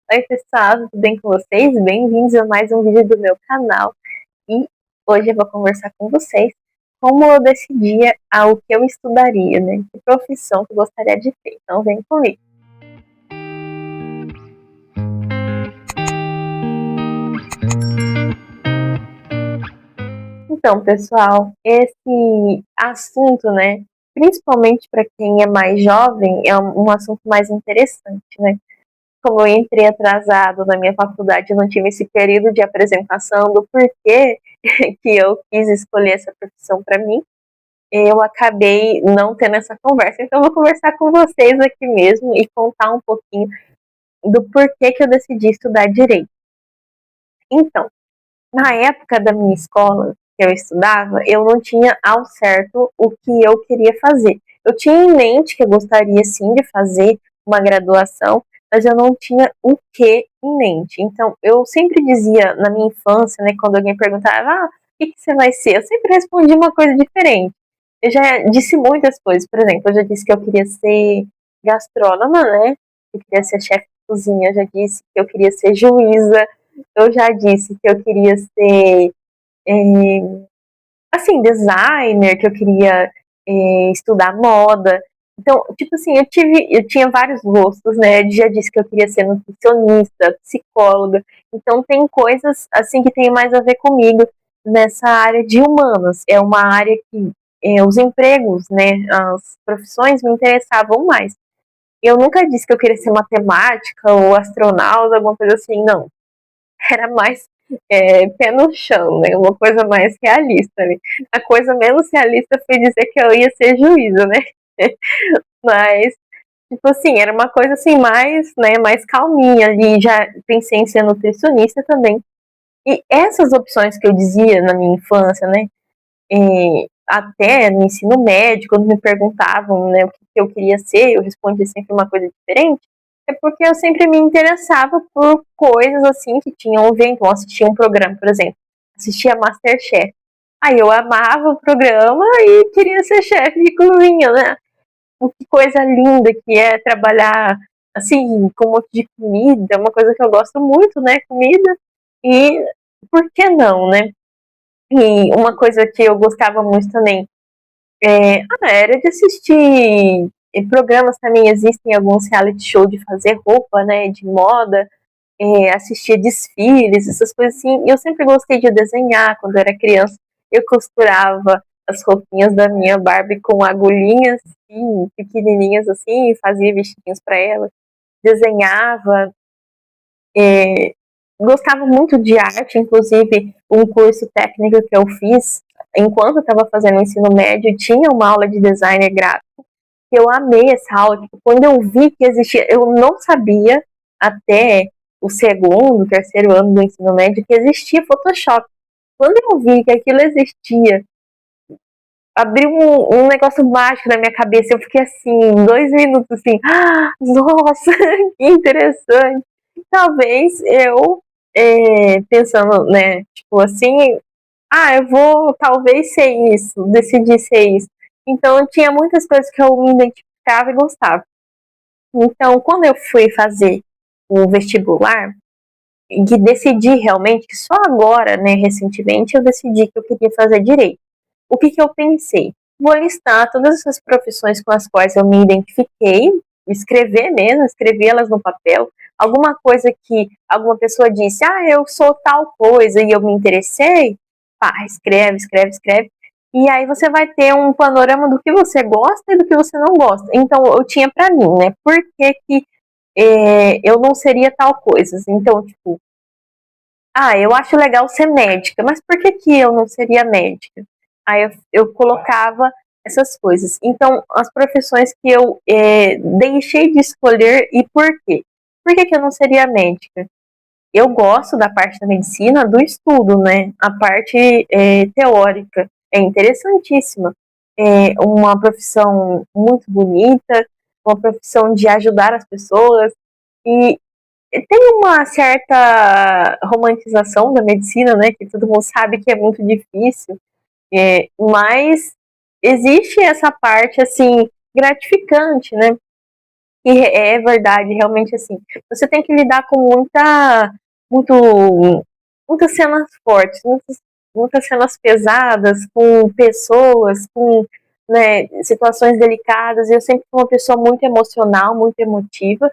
Oi pessoal, tudo bem com vocês? Bem-vindos a mais um vídeo do meu canal. E hoje eu vou conversar com vocês como eu decidia o que eu estudaria, né? Que profissão que eu gostaria de ter. Então vem comigo. Então, pessoal, esse assunto, né? Principalmente para quem é mais jovem, é um assunto mais interessante, né? Como eu entrei atrasado na minha faculdade, eu não tive esse período de apresentação do porquê que eu quis escolher essa profissão para mim, eu acabei não tendo essa conversa. Então, eu vou conversar com vocês aqui mesmo e contar um pouquinho do porquê que eu decidi estudar direito. Então, na época da minha escola, que eu estudava, eu não tinha ao certo o que eu queria fazer. Eu tinha em mente que eu gostaria sim de fazer uma graduação, mas eu não tinha o que em mente. Então, eu sempre dizia na minha infância, né, quando alguém perguntava, o que você vai ser? Eu sempre respondia uma coisa diferente. Eu já disse muitas coisas, por exemplo, eu já disse que eu queria ser gastrônoma, né? Eu queria ser chefe de cozinha, eu já disse que eu queria ser juíza, eu já disse que eu queria ser, assim, designer, que eu queria estudar moda. Então, tipo assim, eu tinha vários gostos, né? Eu já disse que eu queria ser nutricionista, psicóloga. Então, tem coisas, assim, que tem mais a ver comigo nessa área de humanas. É uma área que os empregos, né? As profissões me interessavam mais. Eu nunca disse que eu queria ser matemática ou astronauta, alguma coisa assim, não. Era mais pé no chão, né? Uma coisa mais realista, né? A coisa menos realista foi dizer que eu ia ser juíza, né? Mas, tipo assim, era uma coisa assim mais, né, mais calminha ali. Já pensei em ser nutricionista também. E essas opções que eu dizia na minha infância, né? Até no ensino médio, quando me perguntavam, né, o que eu queria ser, eu respondia sempre uma coisa diferente, é porque eu sempre me interessava por coisas assim que tinham a ver. Então, assistia um programa, por exemplo, assistia Masterchef. Aí eu amava o programa e queria ser chefe de cozinha, né? Que coisa linda que é trabalhar assim, com um monte de comida, é uma coisa que eu gosto muito, né? Comida. E por que não, né? E uma coisa que eu gostava muito também era de assistir programas também. Existem alguns reality show de fazer roupa, né, de moda, assistir desfiles, essas coisas assim. E eu sempre gostei de desenhar. Quando eu era criança, eu costurava as roupinhas da minha Barbie com agulhinhas assim, pequenininhas assim, e fazia vestidinhos para ela, desenhava, gostava muito de arte. Inclusive um curso técnico que eu fiz enquanto eu estava fazendo o ensino médio tinha uma aula de design gráfico, que eu amei essa aula. Tipo, quando eu vi que existia, eu não sabia até o segundo, terceiro ano do ensino médio que existia Photoshop. Quando eu vi que aquilo existia, abriu um negócio mágico na minha cabeça. Eu fiquei assim, 2 minutos assim, nossa, que interessante. Talvez eu, pensando, né, tipo assim, eu vou talvez ser isso, decidir ser isso. Então eu tinha muitas coisas que eu me identificava e gostava. Então, quando eu fui fazer o vestibular, e decidi realmente, que só agora, né, recentemente, eu decidi que eu queria fazer direito. O que eu pensei? Vou listar todas essas profissões com as quais eu me identifiquei, escrever mesmo, escrever elas no papel. Alguma coisa que alguma pessoa disse, eu sou tal coisa e eu me interessei, escreve, escreve, escreve. E aí você vai ter um panorama do que você gosta e do que você não gosta. Então eu tinha para mim, né? Por que que eu não seria tal coisa? Então, tipo, eu acho legal ser médica, mas por que que eu não seria médica? Aí eu colocava essas coisas. Então, as profissões que eu deixei de escolher, e por quê? Por que que eu não seria médica? Eu gosto da parte da medicina, do estudo, né? A parte teórica é interessantíssima. É uma profissão muito bonita, uma profissão de ajudar as pessoas. E tem uma certa romantização da medicina, né? Que todo mundo sabe que é muito difícil, mas existe essa parte, assim, gratificante, né? que é verdade, realmente assim. Você tem que lidar com muitas cenas fortes, muitas cenas pesadas, com pessoas, com, né, situações delicadas. Eu sempre fui uma pessoa muito emocional, muito emotiva.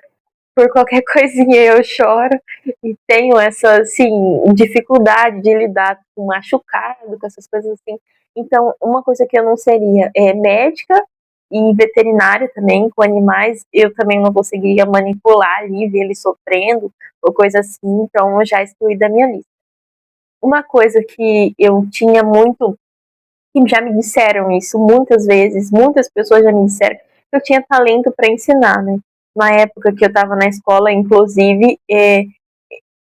Por qualquer coisinha eu choro e tenho essa, assim, dificuldade de lidar com machucado, com essas coisas assim. Então, uma coisa que eu não seria é médica e veterinária também, com animais, eu também não conseguiria manipular ali, ver ele sofrendo ou coisa assim, então eu já excluí da minha lista. Uma coisa que eu tinha muito, e já me disseram isso muitas vezes, muitas pessoas já me disseram que eu tinha talento para ensinar, né? Na época que eu estava na escola, inclusive,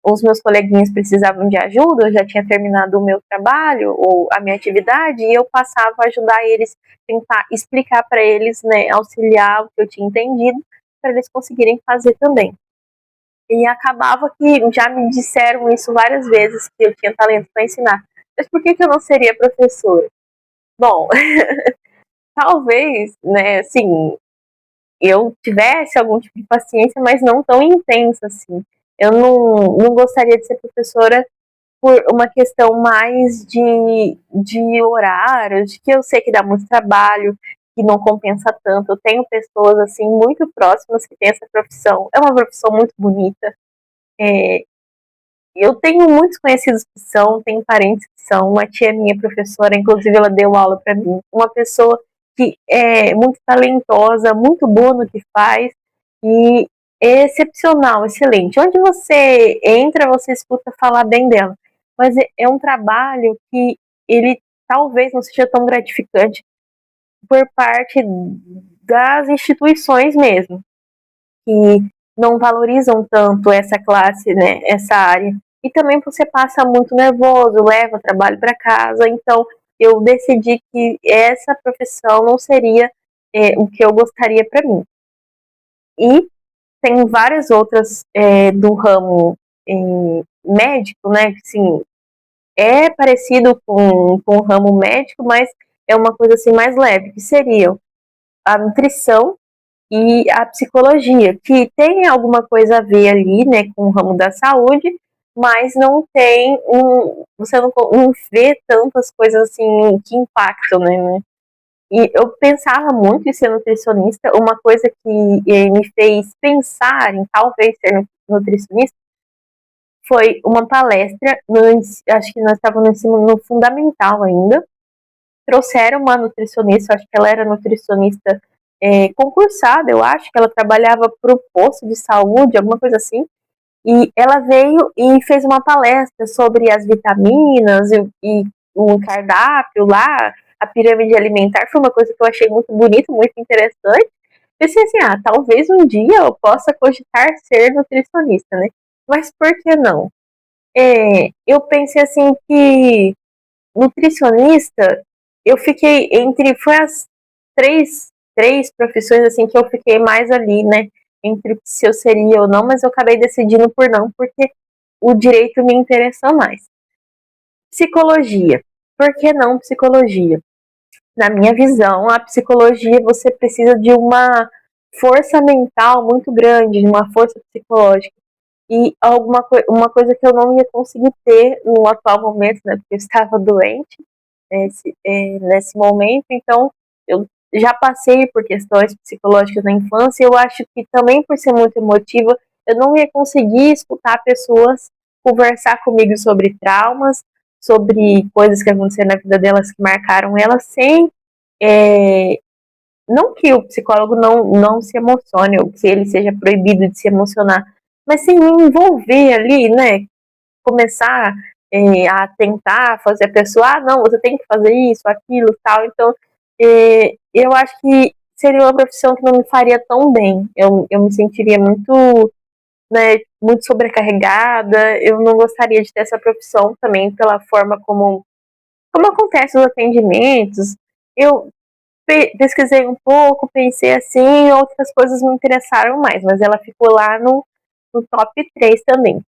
os meus coleguinhas precisavam de ajuda, eu já tinha terminado o meu trabalho ou a minha atividade e eu passava a ajudar eles, tentar explicar para eles, né, auxiliar o que eu tinha entendido, para eles conseguirem fazer também. E acabava que já me disseram isso várias vezes, que eu tinha talento para ensinar. Mas por que eu não seria professora? Bom, talvez, né, assim, eu tivesse algum tipo de paciência, mas não tão intensa assim. Eu não gostaria de ser professora por uma questão mais de horários, de que eu sei que dá muito trabalho, que não compensa tanto. Eu tenho pessoas, assim, muito próximas que têm essa profissão. É uma profissão muito bonita. É, eu tenho muitos conhecidos que são, tenho parentes que são. Uma tia minha professora, inclusive ela deu aula para mim. Uma pessoa que é muito talentosa, muito boa no que faz e é excepcional, excelente. Onde você entra, você escuta falar bem dela. Mas é um trabalho que ele talvez não seja tão gratificante por parte das instituições mesmo, que não valorizam tanto essa classe, né, essa área. E também você passa muito nervoso, leva o trabalho para casa, então eu decidi que essa profissão não seria o que eu gostaria para mim. E tem várias outras do ramo médico, né, que assim, é parecido com o ramo médico, mas é uma coisa assim mais leve, que seriam a nutrição e a psicologia, que tem alguma coisa a ver ali, né, com o ramo da saúde, mas não tem você não vê tantas coisas assim que impactam, né? E eu pensava muito em ser nutricionista. Uma coisa que me fez pensar em talvez ser nutricionista foi uma palestra, acho que nós estávamos no ensino no fundamental ainda. Trouxeram uma nutricionista, acho que ela era nutricionista concursada, eu acho que ela trabalhava para o posto de saúde, alguma coisa assim, e ela veio e fez uma palestra sobre as vitaminas e o cardápio lá, a pirâmide alimentar. Foi uma coisa que eu achei muito bonita, muito interessante. Pensei assim, talvez um dia eu possa cogitar ser nutricionista, né? Mas por que não? Eu pensei assim que nutricionista, eu fiquei entre, foi as três profissões assim que eu fiquei mais ali, né, entre se eu seria ou não, mas eu acabei decidindo por não, porque o direito me interessa mais. Psicologia. Por que não psicologia? Na minha visão, a psicologia você precisa de uma força mental muito grande, de uma força psicológica. E uma coisa que eu não ia conseguir ter no atual momento, né, porque eu estava doente nesse momento, então eu já passei por questões psicológicas na infância, e eu acho que também por ser muito emotiva, eu não ia conseguir escutar pessoas conversar comigo sobre traumas, sobre coisas que aconteceram na vida delas que marcaram elas, sem não que o psicólogo não se emocione, ou que ele seja proibido de se emocionar, mas sem me envolver ali, né? Começar a tentar fazer a pessoa, não, você tem que fazer isso, aquilo, tal. Então, eu acho que seria uma profissão que não me faria tão bem. Eu me sentiria muito, né, muito sobrecarregada. Eu não gostaria de ter essa profissão também pela forma como acontece os atendimentos. Eu pesquisei um pouco, pensei assim, outras coisas me interessaram mais, mas ela ficou lá no top 3 também.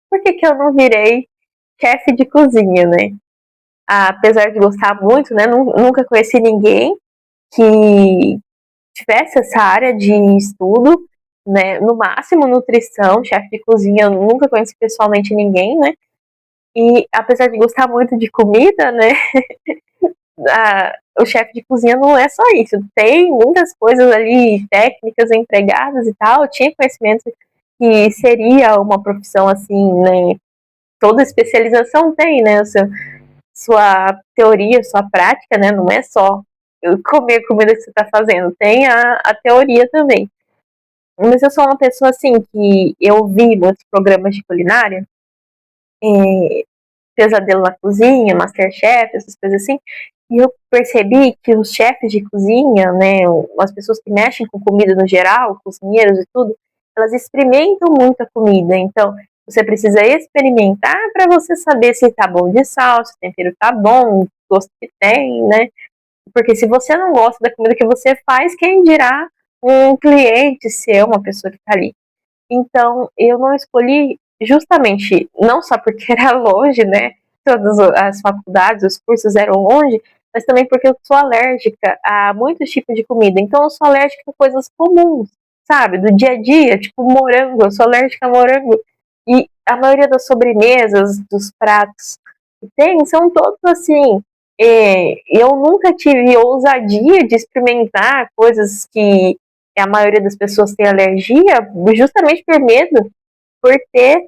Por que eu não virei chefe de cozinha, né? Apesar de gostar muito, né? Nunca conheci ninguém que tivesse essa área de estudo. né? No máximo nutrição, chefe de cozinha, eu nunca conheci pessoalmente ninguém, né? E apesar de gostar muito de comida, né? O chefe de cozinha não é só isso. Tem muitas coisas ali, técnicas empregadas e tal. Eu tinha conhecimento que seria uma profissão assim, né? Toda especialização tem, né? Sua teoria, sua prática, né? Não é só comer a comida que você está fazendo. Tem a teoria também. Mas eu sou uma pessoa assim que eu vi muitos programas de culinária, Pesadelo na Cozinha, Masterchef, essas coisas assim, e eu percebi que os chefes de cozinha, né, as pessoas que mexem com comida no geral, cozinheiros e tudo, elas experimentam muito a comida. Então, você precisa experimentar para você saber se tá bom de sal, se o tempero tá bom, o gosto que tem, né? Porque se você não gosta da comida que você faz, quem dirá um cliente ser uma pessoa que tá ali? Então, eu não escolhi justamente, não só porque era longe, né? Todas as faculdades, os cursos eram longe, mas também porque eu sou alérgica a muitos tipos de comida. Então, eu sou alérgica a coisas comuns, sabe? Do dia a dia, tipo morango, eu sou alérgica a morango. E a maioria das sobremesas, dos pratos que tem, são todos assim. Eu nunca tive ousadia de experimentar coisas que a maioria das pessoas tem alergia, justamente por medo, por ter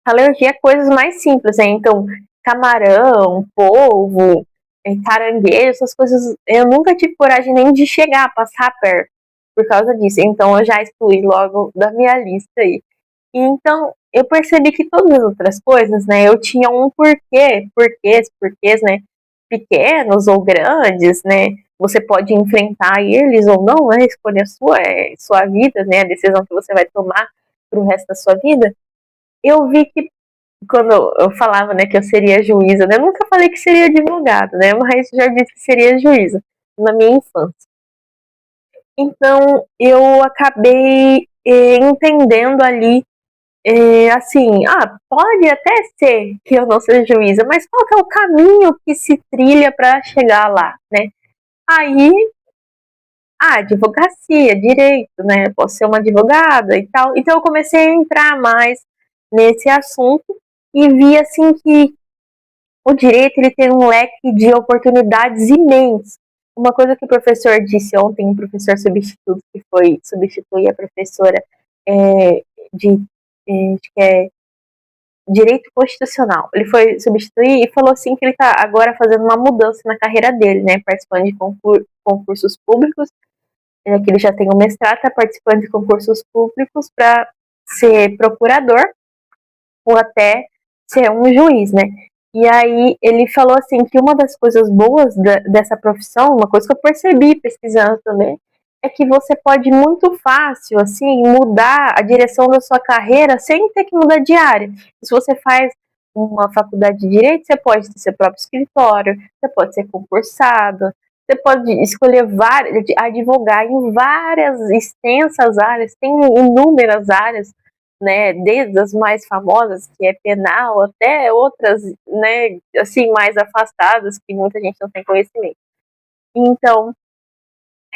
alergia a coisas mais simples, né? Então, camarão, polvo, caranguejo, essas coisas, eu nunca tive coragem nem de chegar, passar perto, por causa disso. Então, eu já excluí logo da minha lista aí. E, então, eu percebi que todas as outras coisas, né, eu tinha um porquês, né, pequenos ou grandes, né, você pode enfrentar eles ou não, né, escolher a sua vida, né, a decisão que você vai tomar para o resto da sua vida. Eu vi que quando eu falava, né, que eu seria juíza, né, eu nunca falei que seria advogada, né, mas já disse que seria juíza na minha infância. Então, eu acabei entendendo ali, assim, pode até ser que eu não seja juíza, mas qual que é o caminho que se trilha para chegar lá, né? Aí, advocacia, direito, né? Posso ser uma advogada e tal. Então eu comecei a entrar mais nesse assunto e vi assim que o direito ele tem um leque de oportunidades imenso. Uma coisa que o professor disse ontem, o professor substituto que foi substituir a professora de acho que é direito constitucional. Ele foi substituir e falou assim que ele está agora fazendo uma mudança na carreira dele, né? Participando de concursos públicos, que ele já tem um mestrado, está participando de concursos públicos para ser procurador ou até ser um juiz, né? E aí ele falou assim que uma das coisas boas dessa profissão, uma coisa que eu percebi pesquisando também, é que você pode muito fácil, assim, mudar a direção da sua carreira sem ter que mudar de área. Se você faz uma faculdade de Direito, você pode ter seu próprio escritório, você pode ser concursado, você pode escolher advogar em várias extensas áreas, tem inúmeras áreas, né, desde as mais famosas, que é penal, até outras, né, assim, mais afastadas, que muita gente não tem conhecimento. Então,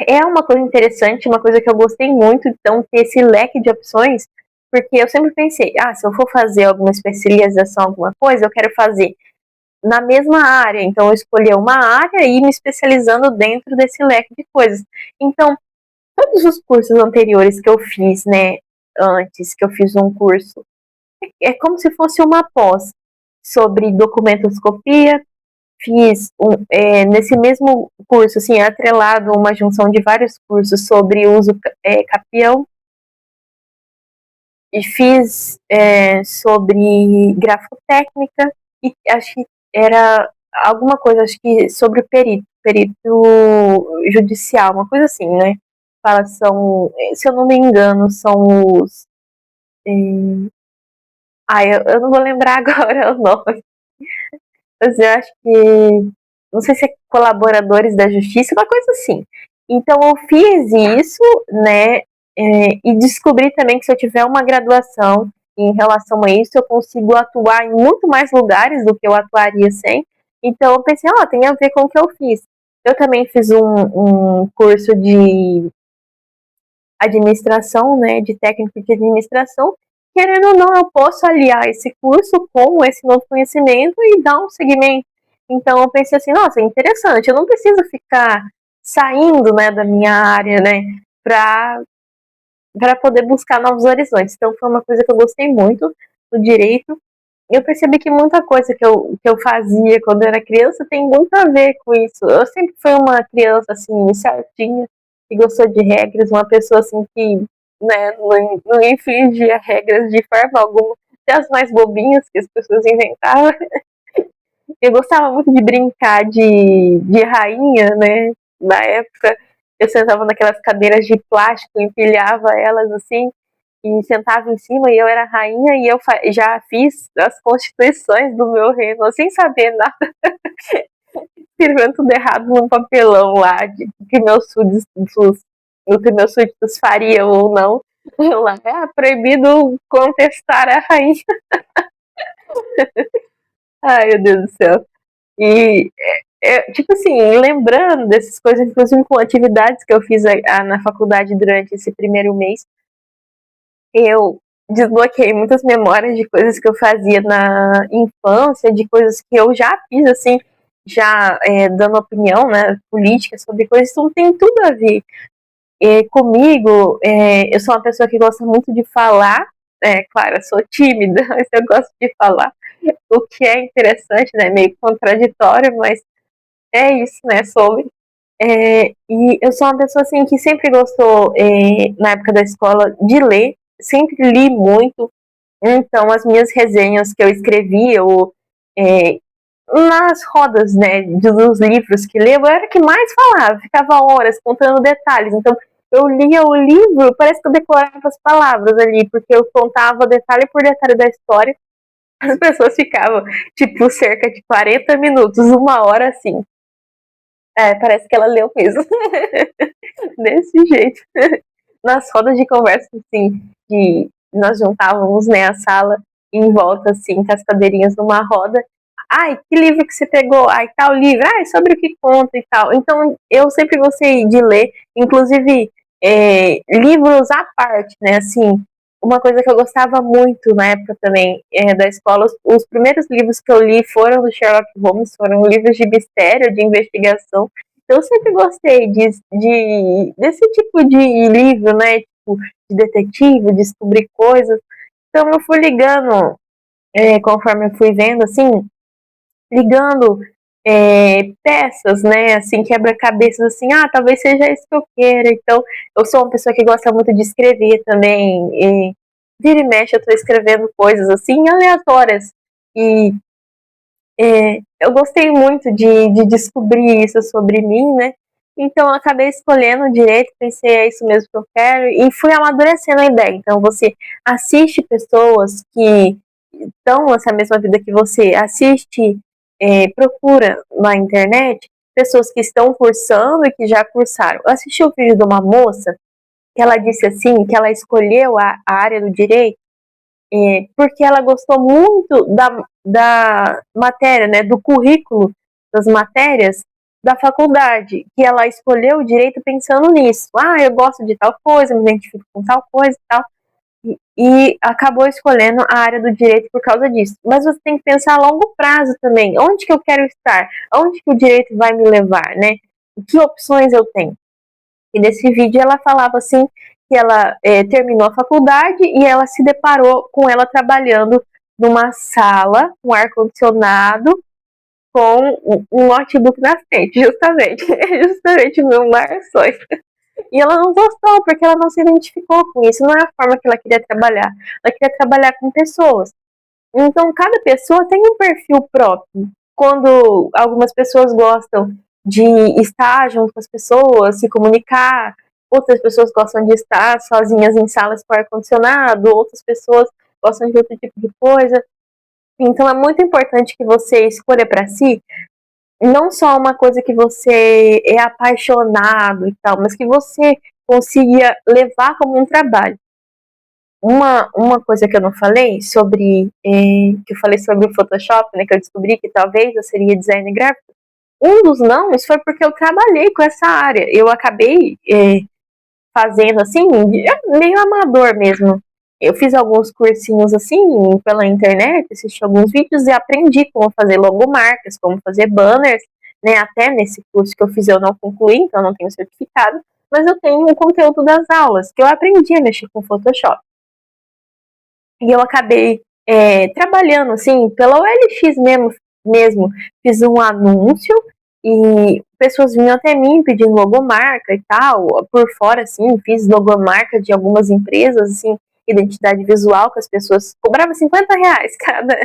é uma coisa interessante, uma coisa que eu gostei muito, então, ter esse leque de opções, porque eu sempre pensei, se eu for fazer alguma especialização, alguma coisa, eu quero fazer na mesma área, então eu escolher uma área e ir me especializando dentro desse leque de coisas. Então, todos os cursos anteriores que eu fiz, né, antes que eu fiz um curso, é como se fosse uma pós sobre documentoscopia. Fiz nesse mesmo curso, assim, atrelado uma junção de vários cursos sobre uso capião, e fiz sobre grafotécnica, e acho que era alguma coisa, acho que sobre perito judicial, uma coisa assim, né? Fala, se eu não me engano, são os. Eu não vou lembrar agora o nome, mas eu acho que. Não sei se é colaboradores da justiça, uma coisa assim. Então eu fiz isso, né? E descobri também que se eu tiver uma graduação em relação a isso, eu consigo atuar em muito mais lugares do que eu atuaria sem. Então eu pensei, tem a ver com o que eu fiz. Eu também fiz um curso de administração, né, de técnico de administração, querendo ou não, eu posso aliar esse curso com esse novo conhecimento e dar um segmento. Então eu pensei assim, nossa, é interessante, eu não preciso ficar saindo, né, da minha área, né, para poder buscar novos horizontes. Então foi uma coisa que eu gostei muito do direito. Eu percebi que muita coisa que eu fazia quando eu era criança tem muito a ver com isso. Eu sempre fui uma criança, assim, certinha, que gostou de regras, uma pessoa, assim, que, né, não infringia regras de forma alguma, até as mais bobinhas que as pessoas inventavam. Eu gostava muito de brincar de rainha, né, na época. Eu sentava naquelas cadeiras de plástico, empilhava elas, assim, e sentava em cima e eu era rainha e eu já fiz as constituições do meu reino sem saber nada, escrevendo tudo errado num papelão lá de que meus súditos, o que meus súditos fariam ou não. Lá é proibido contestar a rainha. Ai, meu Deus do céu. E tipo assim, lembrando dessas coisas, inclusive com atividades que eu fiz na faculdade durante esse primeiro mês, eu desbloqueei muitas memórias de coisas que eu fazia na infância, de coisas que eu já fiz, assim, já dando opinião, né, política sobre coisas, isso tem tudo a ver comigo. Eu sou uma pessoa que gosta muito de falar, claro, eu sou tímida, mas eu gosto de falar, o que é interessante, né, meio contraditório, mas é isso, né, sobre. E eu sou uma pessoa, assim, que sempre gostou, na época da escola, de ler, sempre li muito. Então, as minhas resenhas que eu escrevia, ou nas rodas, né, dos livros que leio, eu era a que mais falava, ficava horas contando detalhes. Então, eu lia o livro, parece que eu decorava as palavras ali, porque eu contava detalhe por detalhe da história. As pessoas ficavam, tipo, cerca de 40 minutos, uma hora assim. Parece que ela leu mesmo. Desse jeito. Nas rodas de conversa, assim, que nós juntávamos, né, a sala em volta, assim, com as cadeirinhas numa roda. Ai, que livro que você pegou? Ai, tal livro. Ai, sobre o que conta e tal. Então, eu sempre gostei de ler, inclusive livros à parte, né, assim, uma coisa que eu gostava muito na época também da escola, os primeiros livros que eu li foram do Sherlock Holmes, foram livros de mistério, de investigação. Eu sempre gostei desse tipo de livro, né? Tipo, de detetive, descobrir coisas. Então eu fui ligando, conforme eu fui vendo, assim, ligando peças, né? Assim, quebra-cabeças, assim, talvez seja isso que eu queira. Então, eu sou uma pessoa que gosta muito de escrever também. Vira e mexe, eu tô escrevendo coisas assim, aleatórias. E eu gostei muito de descobrir isso sobre mim, né? Então, eu acabei escolhendo direito, pensei, é isso mesmo que eu quero, e fui amadurecendo a ideia. Então, você assiste pessoas que estão nessa mesma vida que você, assiste, procura na internet pessoas que estão cursando e que já cursaram. Eu assisti o vídeo de uma moça que ela disse assim, que ela escolheu a área do direito porque ela gostou muito da matéria, né, do currículo das matérias da faculdade, que ela escolheu o direito pensando nisso. Eu gosto de tal coisa, me identifico com tal coisa e tal. E acabou escolhendo a área do direito por causa disso. Mas você tem que pensar a longo prazo também. Onde que eu quero estar? Onde que o direito vai me levar, né? Que opções eu tenho? E nesse vídeo ela falava assim que ela terminou a faculdade e ela se deparou com ela trabalhando numa sala com ar-condicionado com um notebook na frente, justamente o meu maior sonho. E ela não gostou porque ela não se identificou com isso, não é a forma que ela queria trabalhar. Ela queria trabalhar com pessoas. Então, cada pessoa tem um perfil próprio. Quando algumas pessoas gostam de estar junto com as pessoas, se comunicar, outras pessoas gostam de estar sozinhas em salas com ar-condicionado, outras pessoas gostam de outro tipo de coisa. Então, é muito importante que você escolha para si não só uma coisa que você é apaixonado e tal, mas que você consiga levar como um trabalho. Uma coisa que eu não falei sobre, que eu falei sobre o Photoshop, né, que eu descobri que talvez eu seria designer gráfico, um dos nãos foi porque eu trabalhei com essa área. Eu acabei fazendo assim, meio amador mesmo. Eu fiz alguns cursinhos assim pela internet, assisti alguns vídeos e aprendi como fazer logomarcas, como fazer banners, né? Até nesse curso que eu fiz eu não concluí, então eu não tenho certificado, mas eu tenho o conteúdo das aulas, que eu aprendi a mexer com Photoshop. E eu acabei trabalhando assim pela OLX mesmo. Fiz um anúncio e pessoas vinham até mim pedindo logomarca e tal, por fora assim, fiz logomarca de algumas empresas, assim, identidade visual, que as pessoas cobravam R$ 50 cada,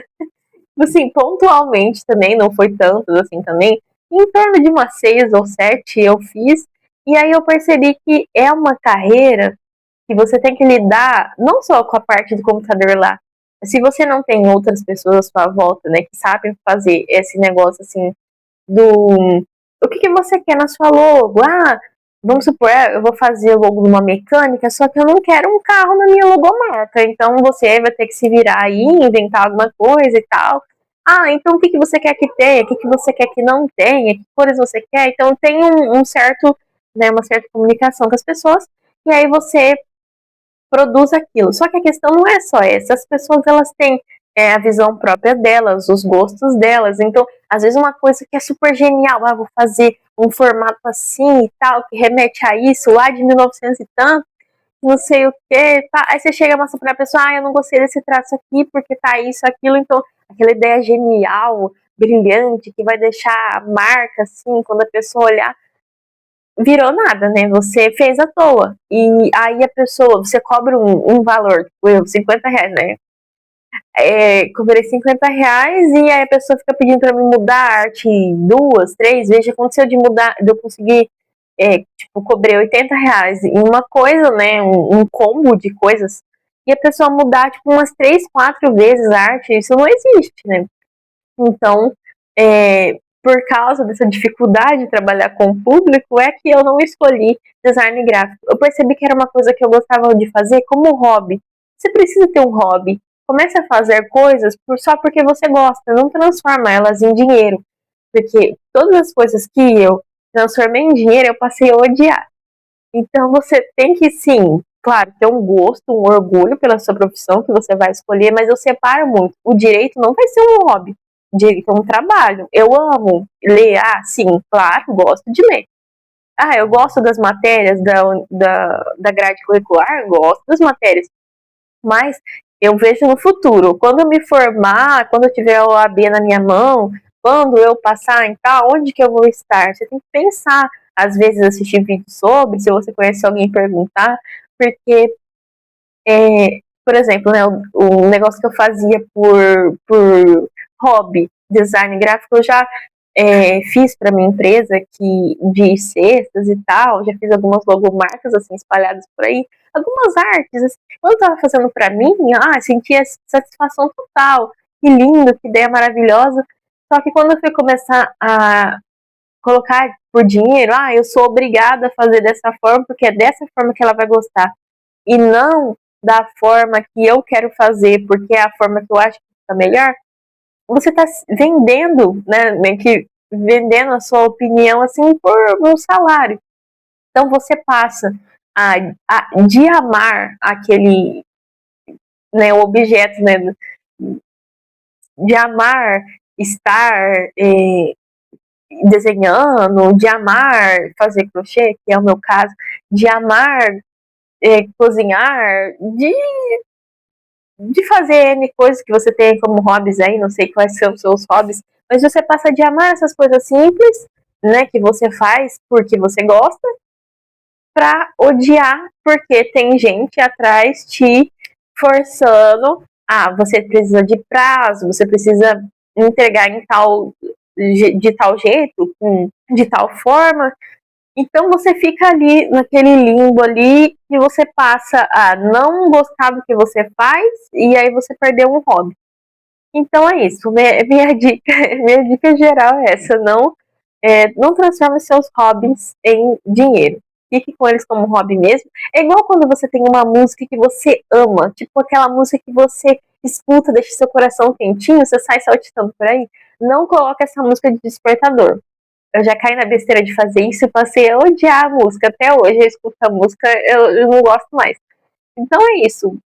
assim, pontualmente também, não foi tanto assim também, em torno de umas 6 ou 7 eu fiz, e aí eu percebi que é uma carreira que você tem que lidar não só com a parte do computador lá, se você não tem outras pessoas à sua volta, né, que sabem fazer esse negócio assim do o que você quer na sua logo. Ah, vamos supor, eu vou fazer o logo de uma mecânica, só que eu não quero um carro na minha logomarca. Então você vai ter que se virar aí, inventar alguma coisa e tal. Ah, então o que você quer que tenha? O que você quer que não tenha? Que cores você quer? Então tem um certo, né, uma certa comunicação com as pessoas. E aí você produz aquilo. Só que a questão não é só essa. As pessoas, elas têm a visão própria delas, os gostos delas. Então, às vezes uma coisa que é super genial, vou fazer um formato assim e tal, que remete a isso, lá de 1900 e tanto, não sei o que, tá. Aí você chega e mostra pra pessoa, eu não gostei desse traço aqui, porque tá isso, aquilo, então, aquela ideia genial, brilhante, que vai deixar a marca, assim, quando a pessoa olhar, virou nada, né? Você fez à toa. E aí a pessoa, você cobra um valor, tipo, R$ 50, né? Cobrei R$ 50 e aí a pessoa fica pedindo pra mim mudar a arte 2, 3 vezes. Já aconteceu de mudar, de eu conseguir, tipo, cobrei R$ 80 em uma coisa, né? Um combo de coisas. E a pessoa mudar, tipo, umas 3, 4 vezes a arte, isso não existe, né? Então, por causa dessa dificuldade de trabalhar com o público, é que eu não escolhi design gráfico. Eu percebi que era uma coisa que eu gostava de fazer como hobby. Você precisa ter um hobby. Comece a fazer coisas só porque você gosta, não transforma elas em dinheiro. Porque todas as coisas que eu transformei em dinheiro, eu passei a odiar. Então você tem que, sim, claro, ter um gosto, um orgulho pela sua profissão que você vai escolher, mas eu separo muito. O direito não vai ser um hobby. O direito é um trabalho. Eu amo ler. Ah, sim, claro, gosto de ler. Ah, eu gosto das matérias da grade curricular, gosto das matérias. Mas eu vejo no futuro, quando eu me formar, quando eu tiver a OAB na minha mão, quando eu passar em tal, onde que eu vou estar? Você tem que pensar, às vezes assistir vídeo sobre, se você conhece alguém, perguntar, porque, por exemplo, né, o negócio que eu fazia por hobby, design gráfico, eu já fiz para minha empresa de cestas e tal, já fiz algumas logomarcas assim espalhadas por aí, algumas artes, assim, quando eu tava fazendo para mim, sentia satisfação total, que lindo, que ideia maravilhosa. Só que quando eu fui começar a colocar por dinheiro, eu sou obrigada a fazer dessa forma porque é dessa forma que ela vai gostar e não da forma que eu quero fazer porque é a forma que eu acho que fica melhor. Você está vendendo, né, meio que vendendo a sua opinião assim por um salário. Então você passa de amar aquele, né, objeto, né, de amar estar desenhando, de amar fazer crochê, que é o meu caso, de amar cozinhar, de fazer N coisas que você tem como hobbies aí, não sei quais são os seus hobbies, mas você passa de amar essas coisas simples, né, que você faz porque você gosta, pra odiar porque tem gente atrás te forçando. Você precisa de prazo, você precisa entregar de tal jeito, de tal forma. Então você fica ali naquele limbo ali e você passa a não gostar do que você faz e aí você perdeu um hobby. Então é isso, minha dica geral é essa, não transforme seus hobbies em dinheiro. Fique com eles como hobby mesmo. É igual quando você tem uma música que você ama, tipo aquela música que você escuta, deixa seu coração quentinho, você sai saltitando por aí. Não coloque essa música de despertador. eu já caí na besteira de fazer isso e passei a odiar a música. Até hoje eu escuto a música, eu não gosto mais. Então é isso.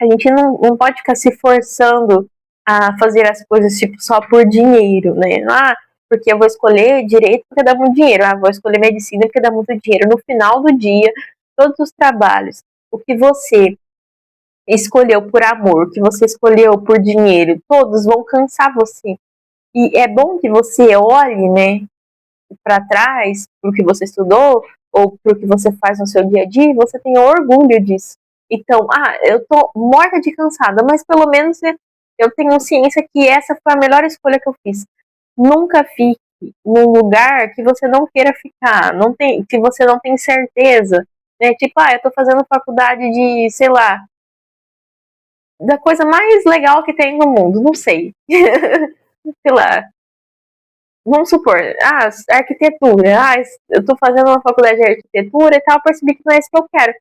A gente não pode ficar se forçando a fazer as coisas tipo só por dinheiro, né? Ah, porque eu vou escolher direito porque dá muito dinheiro. Ah, vou escolher medicina porque dá muito dinheiro. No final do dia, todos os trabalhos, o que você escolheu por amor, o que você escolheu por dinheiro, todos vão cansar você. E é bom que você olhe, né, para trás, pro que você estudou, ou pro que você faz no seu dia a dia, e você tenha orgulho disso. Então, eu tô morta de cansada, mas pelo menos eu tenho ciência que essa foi a melhor escolha que eu fiz. Nunca fique num lugar que você não queira ficar, que você não tem certeza, né? Tipo, eu tô fazendo faculdade de, sei lá, da coisa mais legal que tem no mundo, não sei. Sei lá, vamos supor, arquitetura, eu tô fazendo uma faculdade de arquitetura e tal, eu percebi que não é isso que eu quero.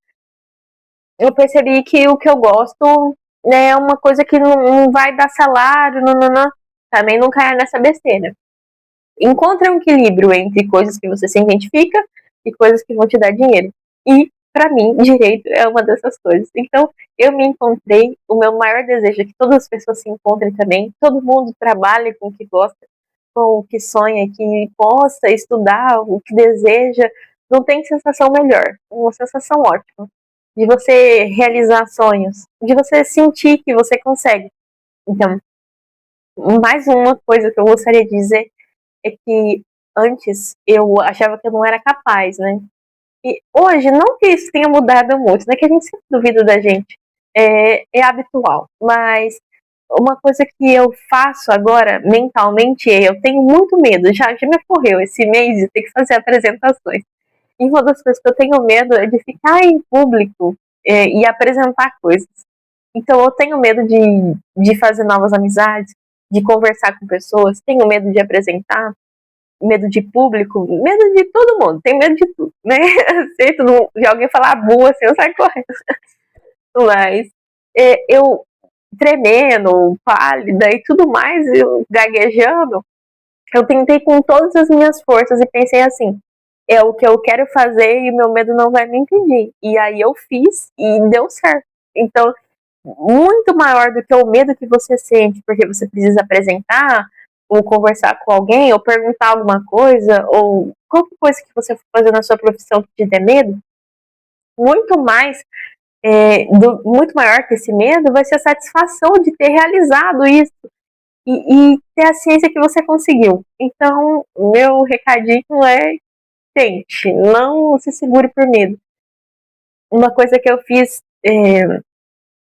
Eu percebi que o que eu gosto, né, é uma coisa que não vai dar salário, não. Também não caia nessa besteira. Encontre um equilíbrio entre coisas que você se identifica e coisas que vão te dar dinheiro. E, pra mim, direito é uma dessas coisas. Então, eu me encontrei, o meu maior desejo é que todas as pessoas se encontrem também, todo mundo trabalhe com o que gosta, com o que sonha, que possa estudar o que deseja. Não tem sensação melhor, uma sensação ótima de você realizar sonhos, de você sentir que você consegue. Então, mais uma coisa que eu gostaria de dizer é que antes eu achava que eu não era capaz, né? E hoje, não que isso tenha mudado muito, né? Que a gente sempre duvida da gente, é habitual. Mas uma coisa que eu faço agora mentalmente eu tenho muito medo, já me ocorreu esse mês de ter que fazer apresentações. E uma das coisas que eu tenho medo é de ficar em público e apresentar coisas. Então eu tenho medo de fazer novas amizades, de conversar com pessoas, tenho medo de apresentar, medo de público, medo de todo mundo, tenho medo de tudo, né? Se de alguém falar boa, assim, eu saio correndo. Mas eu tremendo, pálida e tudo mais, eu gaguejando, eu tentei com todas as minhas forças e pensei assim, é o que eu quero fazer e meu medo não vai me impedir. E aí eu fiz e deu certo. Então, muito maior do que o medo que você sente porque você precisa apresentar, ou conversar com alguém, ou perguntar alguma coisa, ou qualquer coisa que você for fazer na sua profissão que te dê medo, muito mais, muito maior que esse medo vai ser a satisfação de ter realizado isso e ter a ciência que você conseguiu. Então, meu recadinho é tente, não se segure por medo. Uma coisa que eu fiz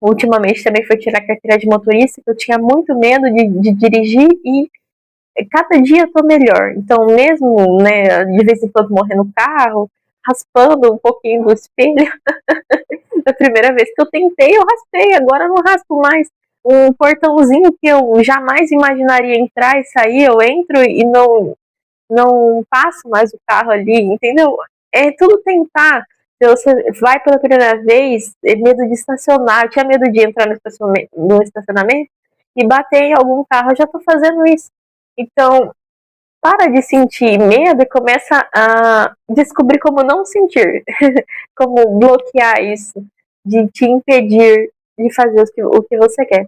ultimamente também foi tirar a carteira de motorista, que eu tinha muito medo de dirigir e cada dia eu tô melhor. Então, mesmo, né, de vez em quando morrendo no carro, raspando um pouquinho do espelho, da primeira vez que eu tentei, eu raspei, agora eu não raspo mais. Um portãozinho que eu jamais imaginaria entrar e sair, eu entro e não passo mais o carro ali, entendeu? É tudo tentar. Se você vai pela primeira vez, é medo de estacionar. Eu tinha medo de entrar no estacionamento e bater em algum carro. Eu já tô fazendo isso. Então, para de sentir medo e começa a descobrir como não sentir. Como bloquear isso. De te impedir de fazer o que você quer.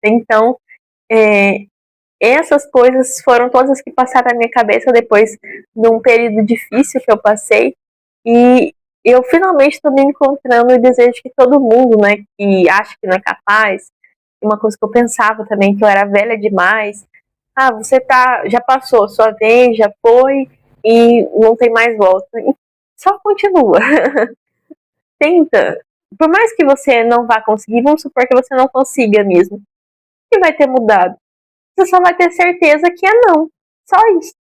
Então, essas coisas foram todas as que passaram na minha cabeça depois de um período difícil que eu passei. E eu finalmente estou me encontrando e desejo que todo mundo, né, que acha que não é capaz, uma coisa que eu pensava também, que eu era velha demais. Você já passou sua vez, já foi, e não tem mais volta. E só continua. Tenta. Por mais que você não vá conseguir, vamos supor que você não consiga mesmo. O que vai ter mudado? Você só vai ter certeza que é não. Só isso.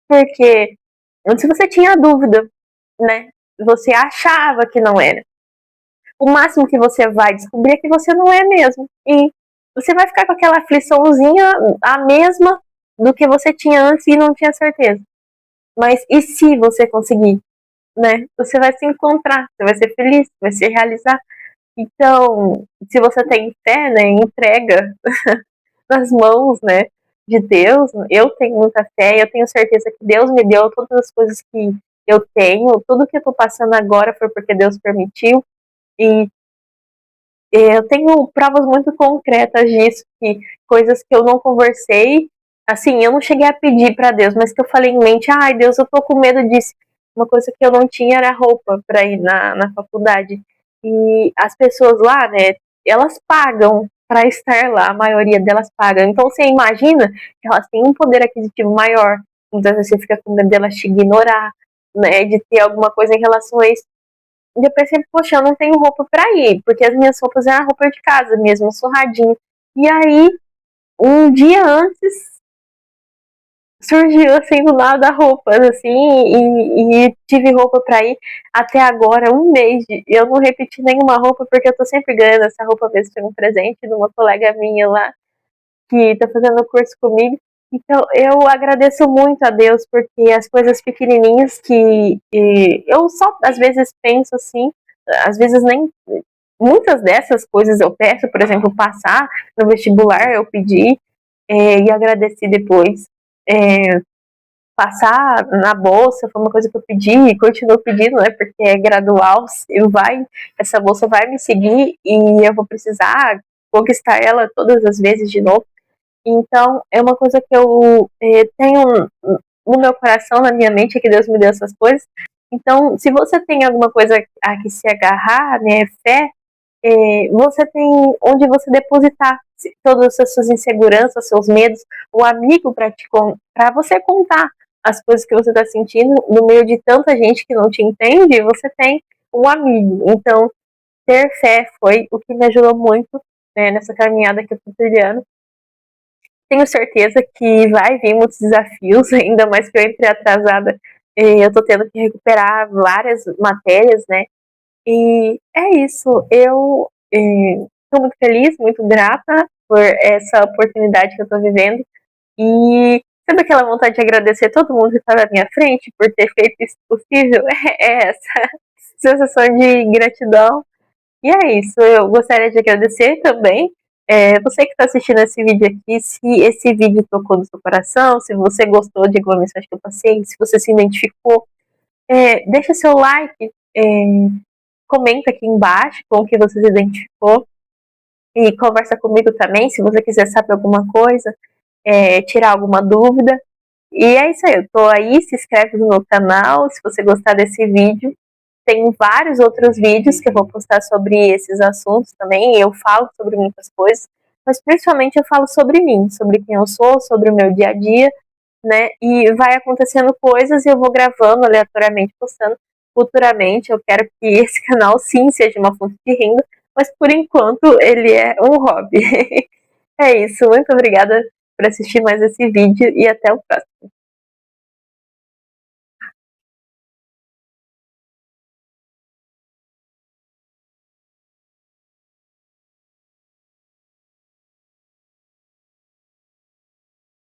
Porque antes você tinha dúvida, né? Você achava que não era. O máximo que você vai descobrir é que você não é mesmo. E você vai ficar com aquela afliçãozinha, a mesma do que você tinha antes e não tinha certeza. Mas e se você conseguir, né? Você vai se encontrar, você vai ser feliz, vai se realizar. Então, se você tem fé, né? Entrega nas mãos, né? de Deus, eu tenho muita fé, eu tenho certeza que Deus me deu todas as coisas que eu tenho, tudo que eu tô passando agora foi porque Deus permitiu, e eu tenho provas muito concretas disso, que coisas que eu não conversei, assim, eu não cheguei a pedir para Deus, mas que eu falei em mente, ai Deus, eu tô com medo disso. Uma coisa que eu não tinha era roupa para ir na faculdade. E as pessoas lá, né, elas pagam para estar lá, a maioria delas pagam. Então você imagina que elas têm um poder aquisitivo maior. Muitas vezes você fica com medo delas te ignorar, né, de ter alguma coisa em relação a isso. E eu pensei, poxa, eu não tenho roupa pra ir, porque as minhas roupas eram roupa de casa mesmo, surradinho. E aí, um dia antes, surgiu assim do nada roupas, assim, e tive roupa pra ir até agora, um mês. Eu não repeti nenhuma roupa, porque eu tô sempre ganhando essa roupa mesmo, foi um presente de uma colega minha lá, que tá fazendo curso comigo. Então, eu agradeço muito a Deus, porque as coisas pequenininhas que eu só às vezes penso assim, às vezes nem. Muitas dessas coisas eu peço, por exemplo, passar no vestibular, eu pedi e agradeci depois. É, passar na bolsa foi uma coisa que eu pedi e continuo pedindo, né? Porque é gradual, essa bolsa vai me seguir e eu vou precisar conquistar ela todas as vezes de novo. Então, é uma coisa que eu tenho no meu coração, na minha mente, é que Deus me deu essas coisas. Então, se você tem alguma coisa a que se agarrar, né, fé, você tem onde você depositar todas as suas inseguranças, seus medos, o amigo para você contar as coisas que você está sentindo no meio de tanta gente que não te entende, você tem um amigo. Então, ter fé foi o que me ajudou muito, né, nessa caminhada que eu estou trilhando. Tenho certeza que vai vir muitos desafios, ainda mais que eu entrei atrasada. Eu estou tendo que recuperar várias matérias, né? E é isso. Eu estou muito feliz, muito grata por essa oportunidade que eu estou vivendo. E sabe aquela vontade de agradecer todo mundo que está na minha frente por ter feito isso possível? É essa sensação de gratidão. E é isso. Eu gostaria de agradecer também você que está assistindo esse vídeo aqui, se esse vídeo tocou no seu coração, se você gostou de alguma mensagem que eu passei, se você se identificou, deixa seu like, comenta aqui embaixo com o que você se identificou e conversa comigo também, se você quiser saber alguma coisa, tirar alguma dúvida. E é isso aí, eu tô aí, se inscreve no meu canal, se você gostar desse vídeo. Tem vários outros vídeos que eu vou postar sobre esses assuntos também, eu falo sobre muitas coisas, mas principalmente eu falo sobre mim, sobre quem eu sou, sobre o meu dia a dia, né? E vai acontecendo coisas e eu vou gravando aleatoriamente, postando. Futuramente eu quero que esse canal sim seja uma fonte de renda, mas por enquanto ele é um hobby. É isso, muito obrigada por assistir mais esse vídeo e até o próximo.